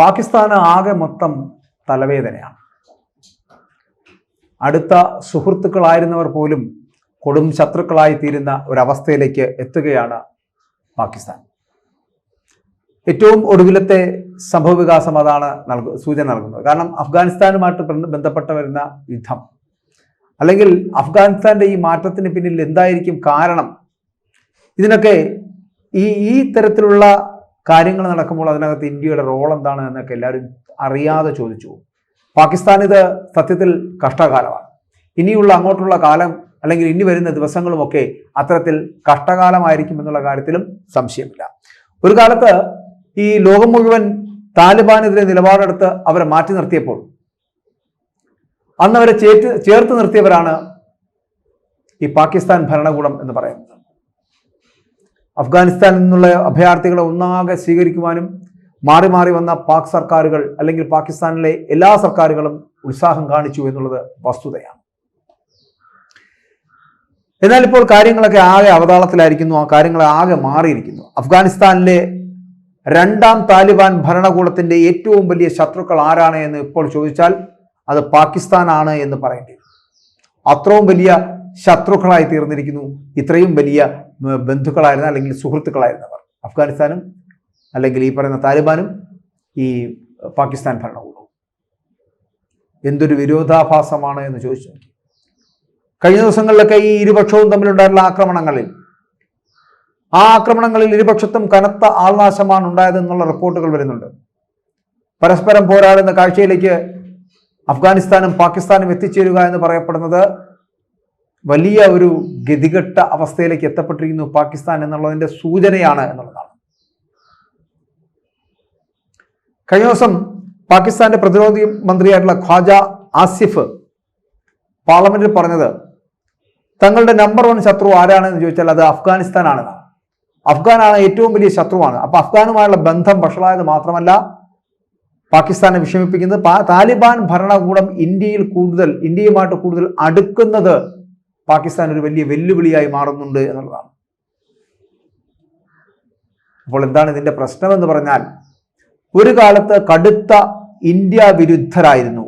പാകിസ്ഥാന് ആകെ മൊത്തം തലവേദനയാണ്. അടുത്ത സുഹൃത്തുക്കളായിരുന്നവർ പോലും കൊടും ശത്രുക്കളായി തീരുന്ന ഒരവസ്ഥയിലേക്ക് എത്തുകയാണ് പാകിസ്ഥാൻ. ഏറ്റവും ഒടുവിലത്തെ സംഭവവികാസം അതാണ് സൂചന നൽകുന്നത്. കാരണം അഫ്ഗാനിസ്ഥാനുമായിട്ട് ബന്ധപ്പെട്ട വരുന്ന യുദ്ധം, അല്ലെങ്കിൽ അഫ്ഗാനിസ്ഥാന്റെ ഈ മാറ്റത്തിന് പിന്നിൽ എന്തായിരിക്കും കാരണം, ഇതിനൊക്കെ ഈ തരത്തിലുള്ള കാര്യങ്ങൾ നടക്കുമ്പോൾ അതിനകത്ത് ഇന്ത്യയുടെ റോൾ എന്താണ് എന്നൊക്കെ എല്ലാവരും അറിയാതെ ചോദിച്ചു. പാകിസ്ഥാൻ ഇത് സത്യത്തിൽ കഷ്ടകാലമാണ്. ഇനിയുള്ള അങ്ങോട്ടുള്ള കാലം അല്ലെങ്കിൽ ഇനി വരുന്ന ദിവസങ്ങളുമൊക്കെ അത്തരത്തിൽ കഷ്ടകാലമായിരിക്കും എന്നുള്ള കാര്യത്തിലും സംശയമില്ല. ഒരു കാലത്ത് ഈ ലോകം മുഴുവൻ താലിബാനെതിരെ നിലപാടെടുത്ത് അവരെ മാറ്റി നിർത്തിയപ്പോൾ അന്ന് അവരെ ചേർത്ത് നിർത്തിയവരാണ് ഈ പാകിസ്ഥാൻ ഭരണകൂടം എന്ന് പറയുന്നത്. അഫ്ഗാനിസ്ഥാനിൽ നിന്നുള്ള അഭയാർത്ഥികളെ ഒന്നാകെ സ്വീകരിക്കുവാനും മാറി മാറി വന്ന പാക് സർക്കാരുകൾ അല്ലെങ്കിൽ പാകിസ്ഥാനിലെ എല്ലാ സർക്കാരുകളും ഉത്സാഹം കാണിച്ചു എന്നുള്ളത് വസ്തുതയാണ്. എന്നാൽ ഇപ്പോൾ കാര്യങ്ങളൊക്കെ ആകെ അവതാളത്തിലായിരിക്കുന്നു. ആ കാര്യങ്ങൾ ആകെ മാറിയിരിക്കുന്നു. അഫ്ഗാനിസ്ഥാനിലെ രണ്ടാം താലിബാൻ ഭരണകൂടത്തിന്റെ ഏറ്റവും വലിയ ശത്രുക്കൾ ആരാണ് എന്ന് ഇപ്പോൾ ചോദിച്ചാൽ അത് പാകിസ്ഥാനാണ് എന്ന് പറയേണ്ടി വരും. അത്രയും വലിയ ശത്രുക്കളായി തീർന്നിരിക്കുന്നു ഇത്രയും വലിയ ബന്ധുക്കളായിരുന്ന അല്ലെങ്കിൽ സുഹൃത്തുക്കളായിരുന്നവർ, അഫ്ഗാനിസ്ഥാനും അല്ലെങ്കിൽ ഈ പറയുന്ന താലിബാനും ഈ പാകിസ്ഥാൻ ഭരണകൂടവും. എന്തൊരു വിരോധാഭാസമാണ് എന്ന് ചോദിച്ചു. കഴിഞ്ഞ ദിവസങ്ങളിലൊക്കെ ഈ ഇരുപക്ഷവും തമ്മിലുണ്ടായിരുന്ന ആക്രമണങ്ങളിൽ ഇരുപക്ഷത്തും കനത്ത ആൾനാശമാണ് ഉണ്ടായതെന്നുള്ള റിപ്പോർട്ടുകൾ വരുന്നുണ്ട്. പരസ്പരം പോരാടുന്ന കാഴ്ചയിലേക്ക് അഫ്ഗാനിസ്ഥാനും പാകിസ്ഥാനും എത്തിച്ചേരുക എന്ന് പറയപ്പെടുന്നത് വലിയ ഒരു ഗതികെട്ട അവസ്ഥയിലേക്ക് എത്തപ്പെട്ടിരിക്കുന്നു പാകിസ്ഥാൻ എന്നുള്ളതിന്റെ സൂചനയാണ് എന്നുള്ളതാണ്. കഴിഞ്ഞ ദിവസം പാകിസ്ഥാന്റെ പ്രതിരോധ മന്ത്രിയായിട്ടുള്ള ഖ്വാജ ആസിഫ് പാർലമെന്റിൽ പറഞ്ഞത് തങ്ങളുടെ നമ്പർ 1 ശത്രു ആരാണെന്ന് ചോദിച്ചാൽ അത് അഫ്ഗാനിസ്ഥാനാണെന്നാണ്. അഫ്ഗാനാണ് ഏറ്റവും വലിയ ശത്രുവാണ്. അപ്പൊ അഫ്ഗാനുമായുള്ള ബന്ധം വഷളായത് മാത്രമല്ല, പാകിസ്ഥാനെ വിഷമിപ്പിക്കുന്നത് താലിബാൻ ഭരണകൂടം ഇന്ത്യയുമായിട്ട് കൂടുതൽ അടുക്കുന്നത് പാകിസ്ഥാൻ ഒരു വലിയ വെല്ലുവിളിയായി മാറുന്നുണ്ട് എന്നുള്ളതാണ്. അപ്പോൾ എന്താണ് ഇതിന്റെ പ്രശ്നം എന്ന് പറഞ്ഞാൽ, ഒരു കാലത്ത് കടുത്ത ഇന്ത്യ വിരുദ്ധരായിരുന്നു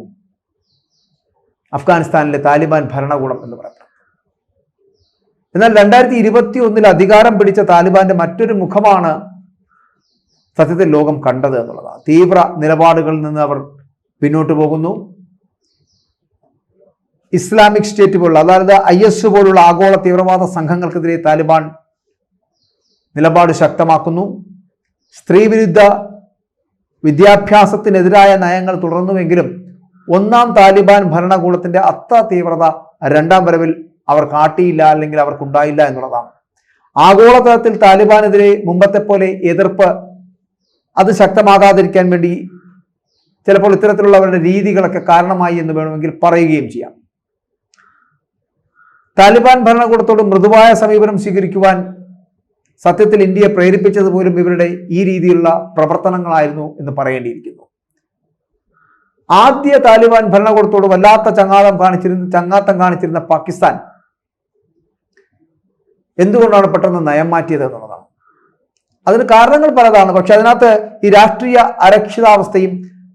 അഫ്ഗാനിസ്ഥാനിലെ താലിബാൻ ഭരണകൂടം എന്ന് പറയുന്നത്. എന്നാൽ 2021 അധികാരം പിടിച്ച താലിബാന്റെ മറ്റൊരു മുഖമാണ് സത്യത്തിൽ ലോകം കണ്ടത് എന്നുള്ളതാണ്. തീവ്ര നിലപാടുകളിൽ നിന്ന് അവർ പിന്നോട്ട് പോകുന്നു. ഇസ്ലാമിക് സ്റ്റേറ്റ് പോലുള്ള, അതായത് IS പോലുള്ള ആഗോള തീവ്രവാദ സംഘങ്ങൾക്കെതിരെ താലിബാൻ നിലപാട് ശക്തമാക്കുന്നു. സ്ത്രീവിരുദ്ധ വിദ്യാഭ്യാസത്തിനെതിരായ നയങ്ങൾ തുടർന്നുവെങ്കിലും ഒന്നാം താലിബാൻ ഭരണകൂടത്തിന്റെ അത്ര തീവ്രത രണ്ടാം വരവിൽ അവർ കാട്ടിയില്ല, അല്ലെങ്കിൽ അവർക്കുണ്ടായില്ല എന്നുള്ളതാണ്. ആഗോളതലത്തിൽ താലിബാനെതിരെ മുമ്പത്തെ പോലെ എതിർപ്പ് അത് ശക്തമാകാതിരിക്കാൻ വേണ്ടി ചിലപ്പോൾ ഇത്തരത്തിലുള്ളവരുടെ രീതികളൊക്കെ കാരണമായി എന്ന് വേണമെങ്കിൽ പറയുകയും ചെയ്യാം. താലിബാൻ ഭരണകൂടത്തോട് മൃദുവായ സമീപനം സ്വീകരിക്കുവാൻ സത്യത്തിൽ ഇന്ത്യയെ പ്രേരിപ്പിച്ചത് പോലും ഇവരുടെ ഈ രീതിയിലുള്ള പ്രവർത്തനങ്ങളായിരുന്നു എന്ന് പറയേണ്ടിയിരിക്കുന്നു. ആദ്യ താലിബാൻ ഭരണകൂടത്തോട് വല്ലാത്ത ചങ്ങാത്തം കാണിച്ചിരുന്ന പാകിസ്ഥാൻ എന്തുകൊണ്ടാണ് പെട്ടെന്ന് നയം മാറ്റിയത് എന്നുള്ളതാണ്. അതിന് കാരണങ്ങൾ പലതാണ്. പക്ഷെ അതിനകത്ത് ഈ രാഷ്ട്രീയ അരക്ഷിതാവസ്ഥയും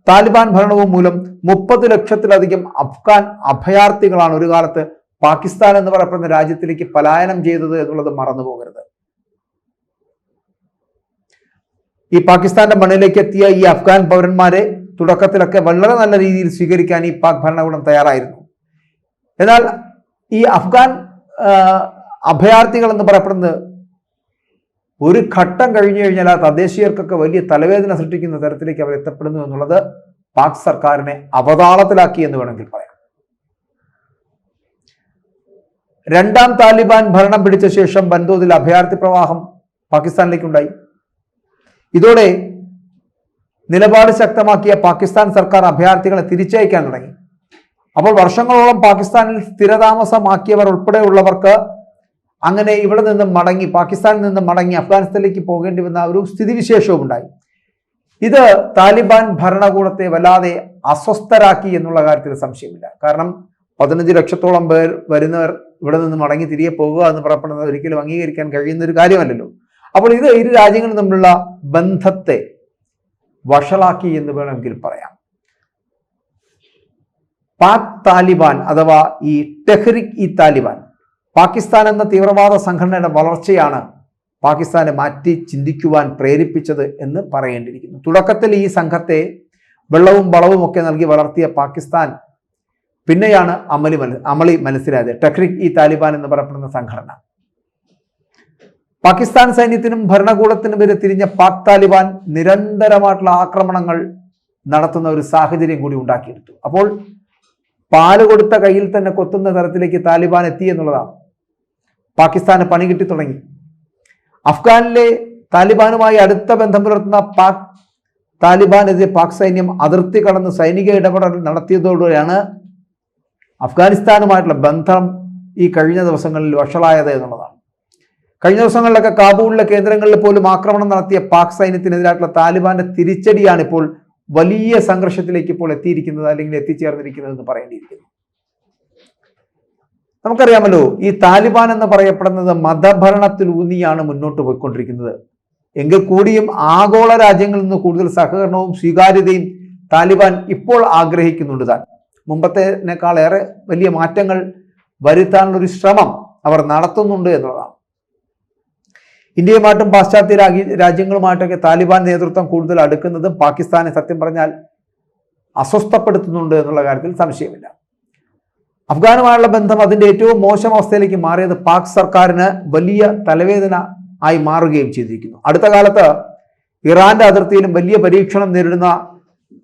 താലിബാൻ ഭരണവും മൂലം 30 ലക്ഷത്തിലധികം അഫ്ഗാൻ അഭയാർത്ഥികളാണ് ഒരു കാലത്ത് പാകിസ്ഥാൻ എന്ന് പറയപ്പെടുന്ന രാജ്യത്തിലേക്ക് പലായനം ചെയ്തത് എന്നുള്ളത് മറന്നു പോകരുത്. ഈ പാകിസ്ഥാന്റെ മണ്ണിലേക്ക് എത്തിയ ഈ അഫ്ഗാൻ പൗരന്മാരെ തുടക്കത്തിലൊക്കെ വളരെ നല്ല രീതിയിൽ സ്വീകരിക്കാൻ ഈ പാക് ഭരണകൂടം തയ്യാറായിരുന്നു. എന്നാൽ ഈ അഫ്ഗാൻ അഭയാർത്ഥികൾ എന്ന് പറയപ്പെടുന്നത് ഒരു ഘട്ടം കഴിഞ്ഞു കഴിഞ്ഞാൽ ആ തദ്ദേശീയർക്കൊക്കെ വലിയ തലവേദന സൃഷ്ടിക്കുന്ന തരത്തിലേക്ക് അവർ എത്തപ്പെടുന്നു എന്നുള്ളത് പാക് സർക്കാരിനെ അവതാളത്തിലാക്കി എന്ന് വേണമെങ്കിൽ പറയാം. രണ്ടാം താലിബാൻ ഭരണം പിടിച്ച ശേഷം വൻതോതിൽ അഭയാർത്ഥി പ്രവാഹം പാകിസ്ഥാനിലേക്കുണ്ടായി. ഇതോടെ നിലപാട് ശക്തമാക്കിയ പാകിസ്ഥാൻ സർക്കാർ അഭയാർത്ഥികളെ തിരിച്ചയക്കാൻ തുടങ്ങി. അപ്പോൾ വർഷങ്ങളോളം പാകിസ്ഥാനിൽ സ്ഥിരതാമസമാക്കിയവർ ഉൾപ്പെടെയുള്ളവർക്ക് അങ്ങനെ ഇവിടെ നിന്നും പാകിസ്ഥാനിൽ നിന്നും മടങ്ങി അഫ്ഗാനിസ്ഥാനിലേക്ക് പോകേണ്ടി വന്ന ഒരു സ്ഥിതിവിശേഷവും ഉണ്ടായി. ഇത് താലിബാൻ ഭരണകൂടത്തെ വല്ലാതെ അസ്വസ്ഥരാക്കി എന്നുള്ള കാര്യത്തിൽ സംശയമില്ല. കാരണം 15 ലക്ഷത്തോളം പേർ വരുന്നവർ ഇവിടെ നിന്ന് മടങ്ങി തിരികെ പോകുക എന്ന് പറയപ്പെടുന്നത് ഒരിക്കലും അംഗീകരിക്കാൻ കഴിയുന്ന ഒരു കാര്യമല്ലല്ലോ. അപ്പോൾ ഇത് ഇരു രാജ്യങ്ങളും തമ്മിലുള്ള ബന്ധത്തെ വഷളാക്കി എന്ന് വേണമെങ്കിൽ പറയാം. പാക് താലിബാൻ അഥവാ ഈ ടെഹ്രിക് ഇ താലിബാൻ, പാകിസ്ഥാൻ എന്ന തീവ്രവാദ സംഘടനയുടെ വളർച്ചയാണ് പാകിസ്ഥാനെ മാറ്റി ചിന്തിക്കുവാൻ പ്രേരിപ്പിച്ചത് എന്ന് പറയേണ്ടിയിരിക്കുന്നു. തുടക്കത്തിൽ ഈ സംഘത്തെ വെള്ളവും വളവും ഒക്കെ നൽകി വളർത്തിയ പാകിസ്ഥാൻ പിന്നെയാണ് അമളി മനസ്സിലായത്. ടെഹ്രിക് ഇ താലിബാൻ എന്ന് പറയപ്പെടുന്ന സംഘടന പാകിസ്ഥാൻ സൈന്യത്തിനും ഭരണകൂടത്തിനും എതിരെ തിരിഞ്ഞ പാക് താലിബാൻ നിരന്തരമായിട്ടുള്ള ആക്രമണങ്ങൾ നടത്തുന്ന ഒരു സാഹചര്യം കൂടി ഉണ്ടാക്കിയെടുത്തു. അപ്പോൾ പാല് കൊടുത്ത കയ്യിൽ തന്നെ കൊത്തുന്ന തരത്തിലേക്ക് താലിബാൻ എത്തി എന്നുള്ളതാണ്. പാകിസ്ഥാന് പണി കിട്ടി തുടങ്ങി. അഫ്ഗാനിലെ താലിബാനുമായി അടുത്ത ബന്ധം പുലർത്തുന്ന താലിബാനെതിരെ പാക് സൈന്യം അതിർത്തി കടന്ന് സൈനിക ഇടപെടൽ നടത്തിയതോടെയാണ് അഫ്ഗാനിസ്ഥാനുമായിട്ടുള്ള ബന്ധം ഈ കഴിഞ്ഞ ദിവസങ്ങളിൽ വഷളായത് എന്നുള്ളതാണ്. കഴിഞ്ഞ ദിവസങ്ങളിലൊക്കെ കാബൂളിലെ കേന്ദ്രങ്ങളിൽ പോലും ആക്രമണം നടത്തിയ പാക് സൈന്യത്തിനെതിരായിട്ടുള്ള താലിബാന്റെ തിരിച്ചടിയാണ് ഇപ്പോൾ വലിയ സംഘർഷത്തിലേക്ക് ഇപ്പോൾ എത്തിയിരിക്കുന്നത്, അല്ലെങ്കിൽ എത്തിച്ചേർന്നിരിക്കുന്നത് എന്ന് പറയേണ്ടിയിരിക്കുന്നു. നമുക്കറിയാമല്ലോ, ഈ താലിബാൻ എന്ന് പറയപ്പെടുന്നത് മതഭരണത്തിലൂന്നിയാണ് മുന്നോട്ട് പോയിക്കൊണ്ടിരിക്കുന്നത്. എങ്കിൽ കൂടിയും ആഗോള രാജ്യങ്ങളിൽ നിന്ന് കൂടുതൽ സഹകരണവും സ്വീകാര്യതയും താലിബാൻ ഇപ്പോൾ ആഗ്രഹിക്കുന്നുണ്ട്. താൻ മുമ്പത്തേക്കാളേറെ വലിയ മാറ്റങ്ങൾ വരുത്താനുള്ള ഒരു ശ്രമം അവർ നടത്തുന്നുണ്ട് എന്നുള്ളതാണ്. ഇന്ത്യയുമായിട്ടും പാശ്ചാത്യ രാജ്യങ്ങളുമായിട്ടൊക്കെ താലിബാൻ നേതൃത്വം കൂടുതൽ അടുക്കുന്നതും പാകിസ്ഥാനെ സത്യം പറഞ്ഞാൽ അസ്വസ്ഥപ്പെടുത്തുന്നുണ്ട് എന്നുള്ള കാര്യത്തിൽ സംശയമില്ല. അഫ്ഗാനുമായുള്ള ബന്ധം അതിൻ്റെ ഏറ്റവും മോശം അവസ്ഥയിലേക്ക് മാറിയത് പാക് സർക്കാരിന് വലിയ തലവേദന ആയി മാറുകയും ചെയ്തിരിക്കുന്നു. അടുത്ത കാലത്ത് ഇറാന്റെ അതിർത്തിയിലും വലിയ പരീക്ഷണം നേരിടുന്ന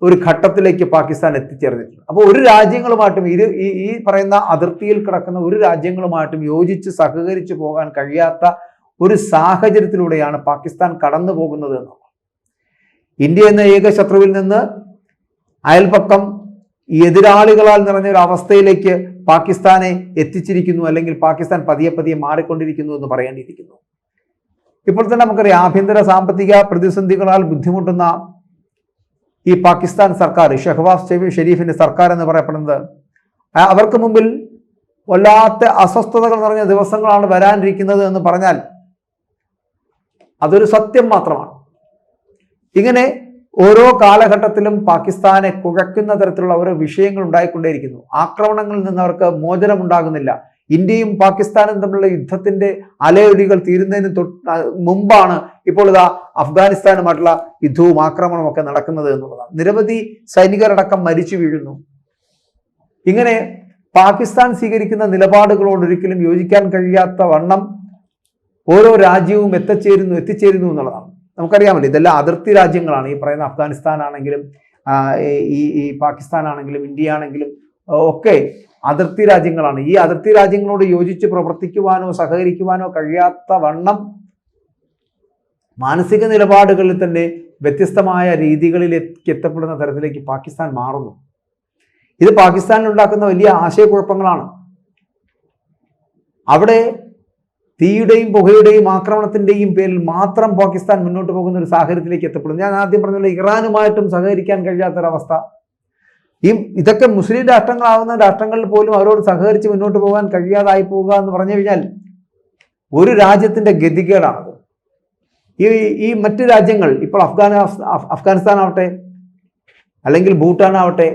ഒരു ഘട്ടത്തിലേക്ക് പാകിസ്ഥാൻ എത്തിച്ചേർന്നിട്ടുണ്ട്. അപ്പോൾ ഒരു രാജ്യങ്ങളുമായിട്ടും ഈ പറയുന്ന അതിർത്തിയിൽ കിടക്കുന്ന ഒരു രാജ്യങ്ങളുമായിട്ടും യോജിച്ച് സഹകരിച്ചു പോകാൻ കഴിയാത്ത ഒരു സാഹചര്യത്തിലൂടെയാണ് പാകിസ്ഥാൻ കടന്നു പോകുന്നത് എന്നാണ്. ഇന്ത്യ എന്ന ഏക ശത്രുവിൽ നിന്ന് അയൽപക്കം എതിരാളികളാൽ നിറഞ്ഞ ഒരു അവസ്ഥയിലേക്ക് പാകിസ്ഥാനെ എത്തിച്ചിരിക്കുന്നു, അല്ലെങ്കിൽ പാകിസ്ഥാൻ പതിയെ പതിയെ മാറിക്കൊണ്ടിരിക്കുന്നു എന്ന് പറയേണ്ടിയിരിക്കുന്നു. ഇപ്പോൾ തന്നെ നമുക്കറിയാം, ആഭ്യന്തര സാമ്പത്തിക പ്രതിസന്ധികളാൽ ബുദ്ധിമുട്ടുന്ന ഈ പാകിസ്ഥാൻ സർക്കാർ, ഷഹബാസ് ഷെരീഫിന്റെ സർക്കാർ എന്ന് പറയപ്പെടുന്നത്, അവർക്ക് മുമ്പിൽ വല്ലാത്ത അസ്വസ്ഥതകൾ നിറഞ്ഞ ദിവസങ്ങളാണ് വരാനിരിക്കുന്നത് എന്ന് പറഞ്ഞാൽ അതൊരു സത്യം മാത്രമാണ്. ഇങ്ങനെ ഓരോ കാലഘട്ടത്തിലും പാകിസ്ഥാനെ കുഴക്കുന്ന തരത്തിലുള്ള ഓരോ വിഷയങ്ങൾ ഉണ്ടായിക്കൊണ്ടേയിരിക്കുന്നു. ആക്രമണങ്ങളിൽ നിന്ന് അവർക്ക് മോചനമുണ്ടാകുന്നില്ല. ഇന്ത്യയും പാകിസ്ഥാനും തമ്മിലുള്ള യുദ്ധത്തിന്റെ അലയൊലികൾ തീരുന്നതിന് മുമ്പാണ് ഇപ്പോൾ ഇതാ അഫ്ഗാനിസ്ഥാനുമായിട്ടുള്ള യുദ്ധവും ആക്രമണവും ഒക്കെ നടക്കുന്നത് എന്നുള്ളതാണ്. നിരവധി സൈനികരടക്കം മരിച്ചു വീഴുന്നു. ഇങ്ങനെ പാകിസ്ഥാൻ സ്വീകരിക്കുന്ന നിലപാടുകളോട് ഒരിക്കലും യോജിക്കാൻ കഴിയാത്ത വണ്ണം ഓരോ രാജ്യവും എത്തിച്ചേരുന്നു എന്നുള്ളതാണ്. നമുക്കറിയാമല്ലോ, ഇതെല്ലാം അതിർത്തി രാജ്യങ്ങളാണ്. ഈ പറയുന്ന അഫ്ഗാനിസ്ഥാൻ ആണെങ്കിലും ഈ പാകിസ്ഥാൻ ആണെങ്കിലും ഇന്ത്യ ആണെങ്കിലും ഒക്കെ അതിർത്തി രാജ്യങ്ങളാണ്. ഈ അതിർത്തി രാജ്യങ്ങളോട് യോജിച്ച് പ്രവർത്തിക്കുവാനോ സഹകരിക്കുവാനോ കഴിയാത്ത വണ്ണം മാനസിക നിലപാടുകളിൽ തന്നെ വ്യത്യസ്തമായ രീതികളിലേക്ക് എത്തപ്പെടുന്ന തരത്തിലേക്ക് പാകിസ്ഥാൻ മാറുന്നു. ഇത് പാകിസ്ഥാനിൽ ഉണ്ടാക്കുന്ന വലിയ ആശയക്കുഴപ്പങ്ങളാണ്. അവിടെ തീയുടെയും പുകയുടെയും ആക്രമണത്തിന്റെയും പേരിൽ മാത്രം പാകിസ്ഥാൻ മുന്നോട്ട് പോകുന്ന ഒരു സാഹചര്യത്തിലേക്ക് എത്തപ്പെടുന്നു. ഞാൻ ആദ്യം പറഞ്ഞ ഇറാനുമായിട്ടും സഹകരിക്കാൻ കഴിയാത്തൊരവസ്ഥ. ഇതൊക്കെ മുസ്ലിം രാഷ്ട്രങ്ങളാവുന്ന രാഷ്ട്രങ്ങളിൽ പോലും അവരോട് സഹകരിച്ച് മുന്നോട്ട് പോകാൻ കഴിയാതായി പോവുക എന്ന് പറഞ്ഞു കഴിഞ്ഞാൽ ഒരു രാജ്യത്തിന്റെ ഗതികേടാണത്. ഈ മറ്റ് രാജ്യങ്ങൾ, ഇപ്പോൾ അഫ്ഗാനിസ്ഥാൻ ആവട്ടെ, അല്ലെങ്കിൽ ഭൂട്ടാൻ ആവട്ടെ,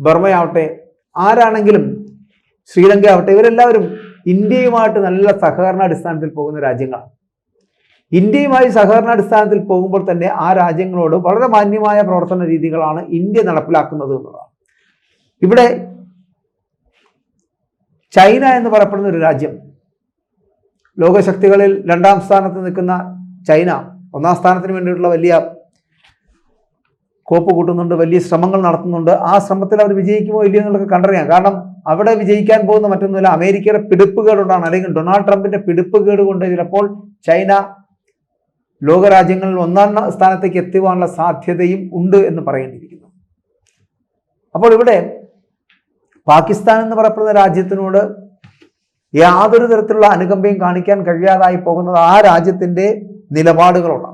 ബർമയാവട്ടെ, ആരാണെങ്കിലും, ശ്രീലങ്ക ആവട്ടെ, ഇവരെല്ലാവരും ഇന്ത്യയുമായിട്ട് നല്ല സഹകരണാടിസ്ഥാനത്തിൽ പോകുന്ന രാജ്യങ്ങളാണ്. ഇന്ത്യയുമായി സഹകരണാടിസ്ഥാനത്തിൽ പോകുമ്പോൾ തന്നെ ആ രാജ്യങ്ങളോട് വളരെ മാന്യമായ പ്രവർത്തന രീതികളാണ് ഇന്ത്യ നടപ്പിലാക്കുന്നത് എന്നുള്ളതാണ്. ഇവിടെ ചൈന എന്ന് പറയപ്പെടുന്ന ഒരു രാജ്യം, ലോകശക്തികളിൽ 2ാം സ്ഥാനത്ത് നിൽക്കുന്ന ചൈന 1ാം സ്ഥാനത്തിന് വേണ്ടിയിട്ടുള്ള വലിയ കോപ്പ് കൂട്ടുന്നുണ്ട്, വലിയ ശ്രമങ്ങൾ നടത്തുന്നുണ്ട്. ആ ശ്രമത്തിൽ അവർ വിജയിക്കുമോ ഇല്ലയോ എന്നുള്ളതൊക്കെ കണ്ടറിയാം. കാരണം അവിടെ വിജയിക്കാൻ പോകുന്ന മറ്റൊന്നുമില്ല, അമേരിക്കയുടെ പിടിപ്പുകേടുകൊണ്ടാണ്, അല്ലെങ്കിൽ ഡൊണാൾഡ് ട്രംപിന്റെ പിടിപ്പുകേട് കൊണ്ട് ചിലപ്പോൾ ചൈന ലോകരാജ്യങ്ങളിൽ 1ാം സ്ഥാനത്തേക്ക് എത്തുവാനുള്ള സാധ്യതയും ഉണ്ട് എന്ന് പറയേണ്ടിയിരിക്കുന്നു. അപ്പോൾ ഇവിടെ പാകിസ്ഥാൻ എന്ന് പറയപ്പെടുന്ന രാജ്യത്തിനോട് യാതൊരു തരത്തിലുള്ള അനുകമ്പയും കാണിക്കാൻ കഴിയാതായി പോകുന്നത് ആ രാജ്യത്തിന്റെ നിലപാടുകളാണ്.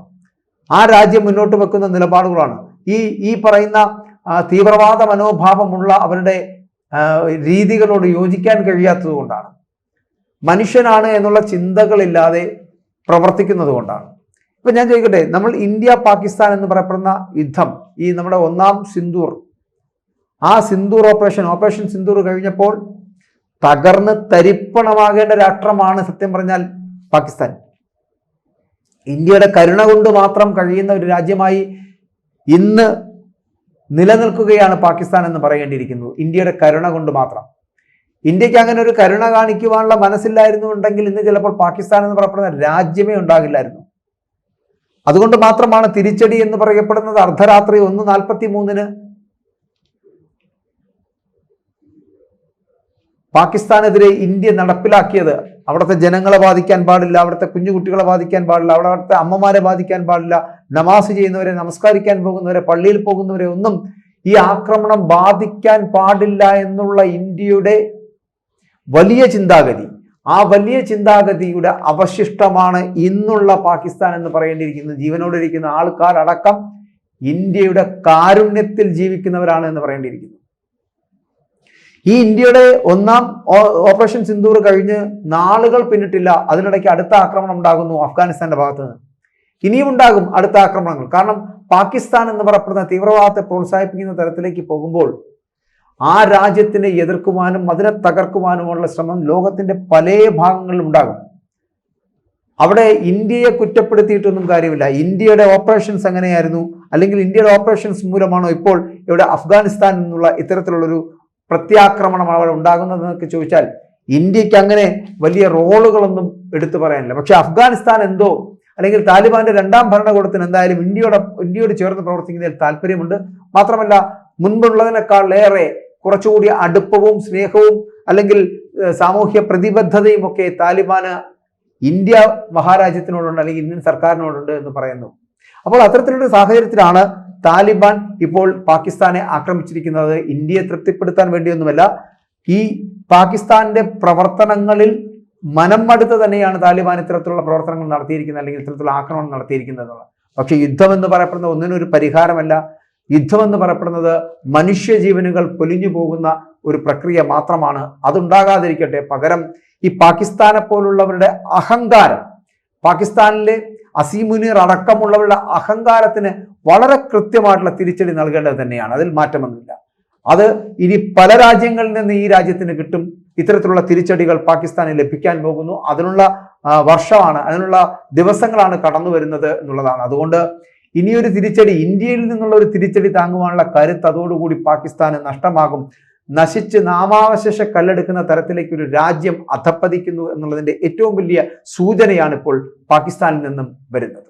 ആ രാജ്യം മുന്നോട്ട് വെക്കുന്ന നിലപാടുകളാണ്. ഈ പറയുന്ന തീവ്രവാദ മനോഭാവമുള്ള അവരുടെ രീതികളോട് യോജിക്കാൻ കഴിയാത്തത് കൊണ്ടാണ്. മനുഷ്യനാണ് എന്നുള്ള ചിന്തകളില്ലാതെ പ്രവർത്തിക്കുന്നത് കൊണ്ടാണ്. ഇപ്പൊ ഞാൻ ചോദിക്കട്ടെ, നമ്മൾ ഇന്ത്യ പാകിസ്ഥാൻ എന്ന് പറയപ്പെടുന്ന യുദ്ധം, ഈ നമ്മുടെ ഒന്നാം സിന്ദൂർ, ആ സിന്ദൂർ ഓപ്പറേഷൻ സിന്ദൂർ കഴിഞ്ഞപ്പോൾ തകർന്ന് തരിപ്പണമാകേണ്ട രാഷ്ട്രമാണ് സത്യം പറഞ്ഞാൽ പാകിസ്ഥാൻ. ഇന്ത്യയുടെ കരുണ കൊണ്ട് മാത്രം കഴിയുന്ന ഒരു രാജ്യമായി ഇന്ന് നിലനിൽക്കുകയാണ് പാകിസ്ഥാൻ എന്ന് പറയേണ്ടിയിരിക്കുന്നു. ഇന്ത്യയുടെ കരുണ കൊണ്ട് മാത്രം. ഇന്ത്യക്ക് അങ്ങനെ ഒരു കരുണ കാണിക്കുവാനുള്ള മനസ്സില്ലായിരുന്നുണ്ടെങ്കിൽ ഇന്ന് ചിലപ്പോൾ പാകിസ്ഥാൻ എന്ന് പറയപ്പെടുന്ന രാജ്യമേ ഉണ്ടാകില്ലായിരുന്നു. അതുകൊണ്ട് മാത്രമാണ് തിരിച്ചടി എന്ന് പറയപ്പെടുന്നത് അർദ്ധരാത്രി 1:43 പാകിസ്ഥാനെതിരെ ഇന്ത്യ നടപ്പിലാക്കിയത്. അവിടുത്തെ ജനങ്ങളെ ബാധിക്കാൻ പാടില്ല, അവിടുത്തെ കുഞ്ഞുകുട്ടികളെ ബാധിക്കാൻ പാടില്ല, അവിടുത്തെ അമ്മമാരെ ബാധിക്കാൻ പാടില്ല, നമാസ് ചെയ്യുന്നവരെ, നമസ്കരിക്കാൻ പോകുന്നവരെ, പള്ളിയിൽ പോകുന്നവരെ ഒന്നും ഈ ആക്രമണം ബാധിക്കാൻ പാടില്ല എന്നുള്ള ഇന്ത്യയുടെ വലിയ ചിന്താഗതി, ആ വലിയ ചിന്താഗതിയുടെ അവശിഷ്ടമാണ് ഇന്നുള്ള പാകിസ്ഥാൻ എന്ന് പറയേണ്ടിയിരിക്കുന്നത്. ജീവനോടിരിക്കുന്ന ആൾക്കാരടക്കം ഇന്ത്യയുടെ കാരുണ്യത്തിൽ ജീവിക്കുന്നവരാണ് എന്ന് പറയേണ്ടിയിരിക്കുന്നു. ഈ ഇന്ത്യയുടെ ഒന്നാം ഓപ്പറേഷൻ സിന്ദൂർ കഴിഞ്ഞ് നാളുകൾ പിന്നിട്ടില്ല, അതിനിടയ്ക്ക് അടുത്ത ആക്രമണം ഉണ്ടാകുന്നു അഫ്ഗാനിസ്ഥാന്റെ ഭാഗത്ത് നിന്ന്. ഇനിയും ഉണ്ടാകും അടുത്ത ആക്രമണങ്ങൾ. കാരണം പാകിസ്ഥാൻ എന്ന് പറയപ്പെടുന്ന തീവ്രവാദത്തെ പ്രോത്സാഹിപ്പിക്കുന്ന തരത്തിലേക്ക് പോകുമ്പോൾ ആ രാജ്യത്തിനെ എതിർക്കുവാനും അതിനെ തകർക്കുവാനുമുള്ള ശ്രമം ലോകത്തിന്റെ പല ഭാഗങ്ങളിലും ഉണ്ടാകും. അവിടെ ഇന്ത്യയെ കുറ്റപ്പെടുത്തിയിട്ടൊന്നും കാര്യമില്ല. ഇന്ത്യയുടെ ഓപ്പറേഷൻസ് എങ്ങനെയായിരുന്നു, അല്ലെങ്കിൽ ഇന്ത്യയുടെ ഓപ്പറേഷൻസ് മൂലമാണോ ഇപ്പോൾ ഇവിടെ അഫ്ഗാനിസ്ഥാനിൽ നിന്നുള്ള ഇത്തരത്തിലുള്ളൊരു പ്രത്യാക്രമണം അവിടെ ഉണ്ടാകുന്നതെന്നൊക്കെ ചോദിച്ചാൽ ഇന്ത്യക്ക് അങ്ങനെ വലിയ റോളുകളൊന്നും എടുത്തു പറയാനില്ല. പക്ഷെ അഫ്ഗാനിസ്ഥാൻ എന്തോ, അല്ലെങ്കിൽ താലിബാന്റെ രണ്ടാം ഭരണകൂടത്തിന് എന്തായാലും ഇന്ത്യയോട് ചേർന്ന് പ്രവർത്തിക്കുന്നതിൽ താല്പര്യമുണ്ട്. മാത്രമല്ല മുൻപുള്ളതിനേക്കാൾ ഏറെ കുറച്ചുകൂടി അടുപ്പവും സ്നേഹവും അല്ലെങ്കിൽ സാമൂഹ്യ പ്രതിബദ്ധതയും ഒക്കെ താലിബാന് ഇന്ത്യ മഹാരാജ്യത്തിനോടുണ്ട്, അല്ലെങ്കിൽ ഇന്ത്യൻ സർക്കാരിനോടുണ്ട് എന്ന് പറയുന്നു. അപ്പോൾ അത്തരത്തിലൊരു സാഹചര്യത്തിലാണ് താലിബാൻ ഇപ്പോൾ പാകിസ്ഥാനെ ആക്രമിച്ചിരിക്കുന്നത്. ഇന്ത്യയെ തൃപ്തിപ്പെടുത്താൻ വേണ്ടിയൊന്നുമല്ല, ഈ പാകിസ്ഥാന്റെ പ്രവർത്തനങ്ങളിൽ മനം മടുത്ത് തന്നെയാണ് താലിബാൻ ഇത്തരത്തിലുള്ള പ്രവർത്തനങ്ങൾ നടത്തിയിരിക്കുന്നത്, അല്ലെങ്കിൽ ഇത്തരത്തിലുള്ള ആക്രമണം നടത്തിയിരിക്കുന്നത് എന്നുള്ളത്. പക്ഷെ യുദ്ധം എന്ന് പറയപ്പെടുന്ന ഒന്നിനും ഒരു പരിഹാരമല്ല. യുദ്ധം എന്ന് പറയപ്പെടുന്നത് മനുഷ്യജീവനുകൾ പൊലിഞ്ഞു പോകുന്ന ഒരു പ്രക്രിയ മാത്രമാണ്. അതുണ്ടാകാതിരിക്കട്ടെ. പകരം ഈ പാകിസ്ഥാനെ പോലുള്ളവരുടെ അഹങ്കാരം, പാകിസ്ഥാനിലെ അസീമുനീർ അടക്കമുള്ളവരുടെ അഹങ്കാരത്തിന് വളരെ കൃത്യമായിട്ടുള്ള തിരിച്ചടി നൽകേണ്ടത് തന്നെയാണ്. അതിൽ മാറ്റമൊന്നുമില്ല. അത് ഇനി പല രാജ്യങ്ങളിൽ നിന്ന് ഈ രാജ്യത്തിന് കിട്ടും. ഇത്തരത്തിലുള്ള തിരിച്ചടികൾ പാകിസ്ഥാന് ലഭിക്കാൻ പോകുന്നു. അതിനുള്ള വർഷമാണ്, അതിനുള്ള ദിവസങ്ങളാണ് കടന്നു വരുന്നത് എന്നുള്ളതാണ്. അതുകൊണ്ട് ഇനിയൊരു തിരിച്ചടി, ഇന്ത്യയിൽ നിന്നുള്ള ഒരു തിരിച്ചടി താങ്ങുവാനുള്ള കരുത്ത് അതോടുകൂടി പാകിസ്ഥാന് നഷ്ടമാകും. നശിച്ച് നാമാവശേഷ കല്ലെടുക്കുന്ന തരത്തിലേക്ക് ഒരു രാജ്യം അധപ്പതിക്കുന്നു എന്നുള്ളതിന്റെ ഏറ്റവും വലിയ സൂചനയാണ് ഇപ്പോൾ പാകിസ്ഥാനിൽ നിന്നും വരുന്നത്.